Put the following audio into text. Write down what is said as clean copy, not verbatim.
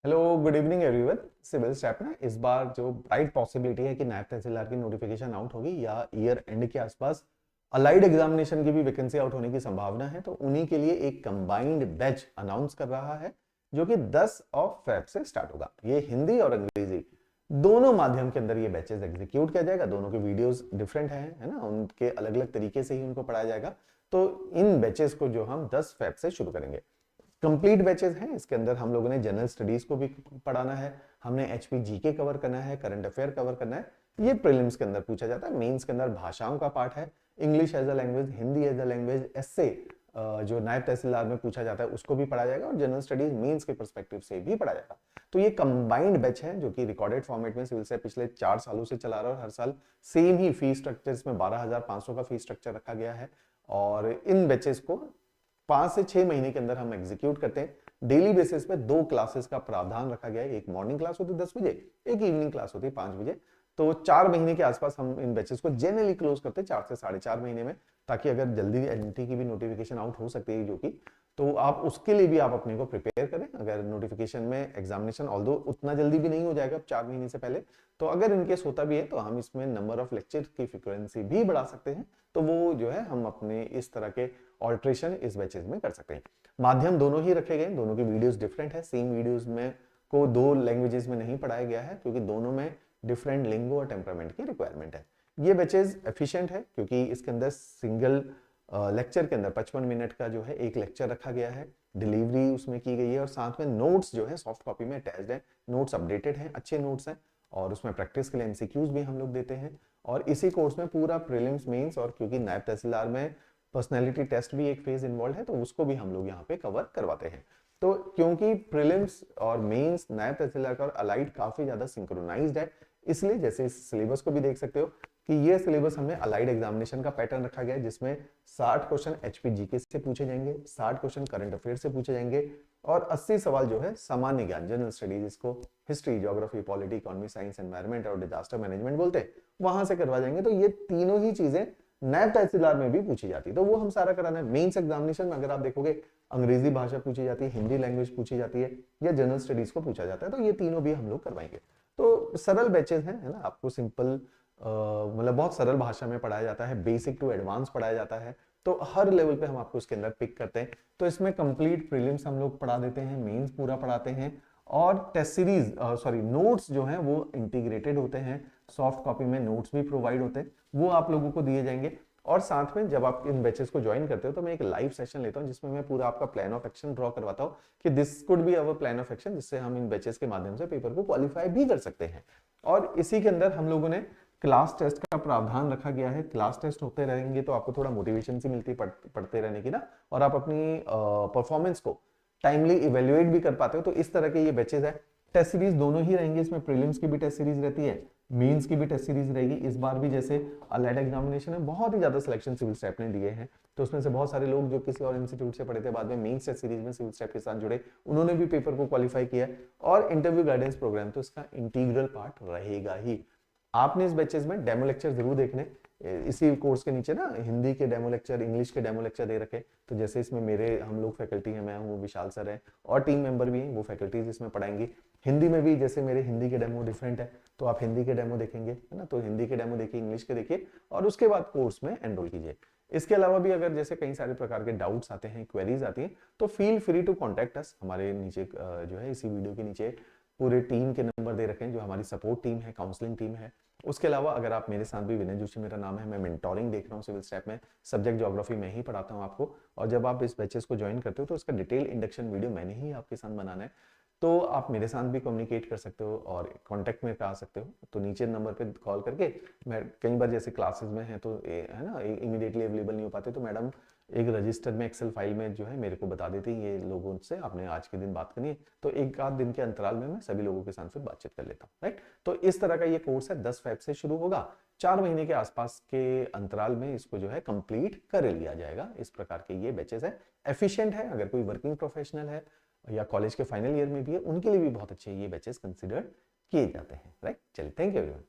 Hello good evening everyone. Civil step में इस बार जो ब्राइट पॉसिबिलिटी है कि नायब तहसीलदार की नोटिफिकेशन आउट होगी या ईयर एंड के आसपास अलाइड एग्जामिनेशन की भी वैकेंसी आउट होने की संभावना है, तो उन्हीं के लिए एक कंबाइंड बैच अनाउंस कर रहा है जो कि 10 ऑफ फेब से स्टार्ट होगा। ये हिंदी और अंग्रेजी दोनों माध्यम के अंदर ये बैचेस एग्जीक्यूट किया जाएगा। दोनों के वीडियोस डिफरेंट हैं, है ना, उनके अलग अलग तरीके से ही उनको पढ़ाया जाएगा। तो इन बैचेस को जो हम 10 फेब से शुरू करेंगे, कंप्लीट बैचेस हैं। इसके अंदर हम लोगों ने जनरल स्टडीज को भी पढ़ाना है, हमने एचपी जीके कवर करना है, करंट अफेयर कवर करना है। ये प्रीलिम्स के अंदर पूछा जाता है। मेंस के अंदर भाषाओं का पार्ट है, English as a language, Hindi as a language, एसए जो नायब तहसीलदार में पूछा जाता है उसको भी पढ़ा जाएगा, और जनरल स्टडीज मेंस के पर्सपेक्टिव से भी पढ़ा जाएगा। तो ये कंबाइंड बैच है जो कि रिकॉर्डेड फॉर्मेट में सिविल से पिछले 4 सालों से चला रहा है, और हर साल सेम ही फीस स्ट्रक्चर, इसमें 12,500 का फीस स्ट्रक्चर रखा गया है। और इन बैचेस को 5 से 6 महीने के अंदर हम एग्जीक्यूट करते हैं। डेली बेसिस पे 2 क्लासेस का प्रावधान रखा गया है। एक मॉर्निंग क्लास होती है 10 बजे, एक इवनिंग क्लास होती है 5 बजे। तो 4 महीने के आसपास हम इन बैचेस को जनरली क्लोज करते हैं 4 से 4.5 महीने में, ताकि अगर जल्दी एनटी की भी नोटिफिकेशन आउट हो सकती है जो कि, तो आप उसके लिए भी आप अपने को प्रिपेयर करें। अगर नोटिफिकेशन में एग्जामिनेशन ऑल्दो उतना जल्दी भी नहीं हो जाएगा 4 महीने से पहले, तो अगर इनकेस होता भी है तो हम इसमें नंबर ऑफ लेक्चर की फ्रीक्वेंसी भी बढ़ा सकते हैं। तो वो जो है हम अपने इस तरह के ऑल्ट्रेशन इस बैचेस में कर सकते हैं। माध्यम दोनों ही रखे गए, दोनों की वीडियोस डिफरेंट है। सेम वीडियोस में को 2 लैंग्वेजेस में नहीं पढ़ाया गया है, क्योंकि दोनों में डिफरेंट लिंगो और टेम्परामेंट की रिक्वायरमेंट है। ये बैचेस एफिशिएंट है क्योंकि इसके अंदर सिंगल लेक्चर के अंदर 55 मिनट का जो है एक लेक्चर रखा गया है, डिलीवरी उसमें की गई है, और साथ में नोट्स जो है सॉफ्ट कॉपी में अटैच्ड है। नोट्स अपडेटेड हैं, अच्छे नोट्स हैं, और उसमें प्रैक्टिस के लिए एमसीक्यूज भी हम लोग देते हैं। और इसी कोर्स में पूरा प्रीलिम्स मेंस, और क्योंकि नायब तहसीलदार में पर्सनैलिटी टेस्ट भी एक फेज इन्वॉल्व है, तो उसको भी हम लोग यहाँ पे कवर करवाते हैं। तो क्योंकि प्रीलिम्स और मेंस नायब तहसीलदार का और अलाइड काफी ज्यादा सिंक्रोनाइज्ड है, इसलिए जैसे इस सिलेबस को भी देख सकते हो कि ये सिलेबस हमने अलाइड एग्जामिनेशन का पैटर्न रखा गया है, जिसमें 60 क्वेश्चन एचपी जीके से पूछे जाएंगे, 60 क्वेश्चन करंट अफेयर से पूछे जाएंगे, और 80 सवाल जो है सामान्य ज्ञान, जनरल स्टडीज, इसको history, geography, polity, economy, science, environment और डिजास्टर मैनेजमेंट बोलते हैं, वहां से करवा जाएंगे। तो ये तीनों ही चीजें नायब तहसीलदार में भी पूछी जाती है, तो वो हम सारा कराना है। मेंस एग्जामिनेशन में अगर आप देखोगे अंग्रेजी भाषा पूछी जाती है, हिंदी लैंग्वेज पूछी जाती है, या जनरल स्टडीज को पूछा जाता है, तो ये तीनों भी हम लोग करवाएंगे। तो सरल बैचेस हैं, है ना, आपको सिंपल मतलब बहुत सरल भाषा में पढ़ाया जाता है, बेसिक टू एडवांस पढ़ाया जाता है। तो हर लेवल पे हम आपको इसके अंदर पिक करते हैं। तो इसमें कंप्लीट प्रीलिम्स हम लोग पढ़ा देते हैं, मेंस पूरा पढ़ाते हैं, और टेस्ट सीरीज सॉरी नोट्स जो हैं वो इंटीग्रेटेड होते हैं, सॉफ्ट कॉपी में नोट्स भी प्रोवाइड होते हैं, वो आप लोगों को दिए जाएंगे। और साथ में जब आप इन बैचेस को ज्वाइन करते हो तो मैं एक लाइव सेशन लेता हूं, जिसमें मैं पूरा आपका प्लान ऑफ एक्शन ड्रॉ करवाता हूं कि this could be our plan of action, जिससे हम इन बैचेस के माध्यम से पेपर को क्वालिफाई भी कर सकते हैं। और इसी के अंदर हम लोगों ने क्लास टेस्ट का प्रावधान रखा गया है। क्लास टेस्ट होते रहेंगे तो आपको थोड़ा मोटिवेशन सी मिलती है पढ़ते रहने की ना, और आप अपनी परफॉर्मेंस को टाइमली इवेल्युएट भी कर पाते हो। तो इस तरह के ये बैचेस है। टेस्ट सीरीज दोनों ही रहेंगे, इसमें प्रीलिम्स की भी टेस्ट सीरीज रहती है, मेंस की भी टेस्ट सीरीज रहेगी। इस बार भी जैसे अलाइड एग्जामिनेशन है, बहुत ही ज्यादा सिलेक्शन सिविल स्टैप ने दिए हैं, तो उसमें से बहुत सारे लोग जो किसी और इंस्टीट्यूट से पढ़े थे, बाद में मेंस टेस्ट सीरीज में सिविल स्टैप के साथ जुड़े, उन्होंने भी पेपर को क्वालिफाई किया। और इंटरव्यू गाइडेंस प्रोग्राम तो इसका इंटीग्रल पार्ट रहेगा ही। आपने इस बैचेस में डेमो लेक्चर जरूर देखने। इसी कोर्स के नीचे ना हिंदी के डेमो लेक्चर, इंग्लिश के डेमो लेक्चर दे रखे। तो जैसे इसमें मेरे हम लोग फैकल्टी हैं, मैं हूँ, विशाल सर है, और टीम मेंबर भी हैं, वो फैकल्टीज इसमें पढ़ाएंगी। हिंदी में भी जैसे मेरे हिंदी के डेमो डिफरेंट है, तो आप हिंदी के डेमो देखेंगे, है ना, तो हिंदी के डेमो देखिए, इंग्लिश के देखिए, और उसके बाद कोर्स में एनरोल कीजिए। इसके अलावा भी अगर जैसे कई सारे प्रकार के डाउट्स आते हैं, क्वेरीज आती हैं, तो feel free to contact us. हमारे नीचे जो है इसी वीडियो के नीचे पूरे टीम के नंबर दे रखे हैं, जो हमारी सपोर्ट टीम है, काउंसलिंग टीम है। उसके अलावा अगर आप मेरे साथ भी, विनय जोशी मेरा नाम है, मैं मेंटोरिंग देख रहा हूँ सिविल स्टैप में, सब्जेक्ट ज्योग्राफी में ही पढ़ाता हूँ आपको। और जब आप इस बैचेस को ज्वाइन करते हो तो उसका डिटेल इंडक्शन वीडियो मैंने ही आपके साथ बनाना है। तो आप मेरे साथ भी कम्युनिकेट कर सकते हो और कांटेक्ट में आ सकते हो। तो नीचे नंबर पे कॉल करके, मैं कई बार जैसे क्लासेस में है तो है ना इमीडिएटली अवेलेबल नहीं हो पाते, तो मैडम एक रजिस्टर में एक्सेल फाइल में जो है मेरे को बता देती है, ये लोगों से आपने आज के दिन बात करनी है, तो एक आध दिन के अंतराल में मैं सभी लोगों के साथ फिर बातचीत कर लेता हूँ, राइट। तो इस तरह का ये कोर्स है, 10 फेब से शुरू होगा, 4 महीने के आसपास के अंतराल में इसको जो है कंप्लीट कर लिया जाएगा। इस प्रकार के ये बैचेस है, एफिशिएंट है। अगर कोई वर्किंग प्रोफेशनल है या कॉलेज के फाइनल ईयर में भी है, उनके लिए भी बहुत अच्छे ये बैचेस कंसिडर किए जाते हैं, राइट। चलिए, थैंक यू एवरीवन।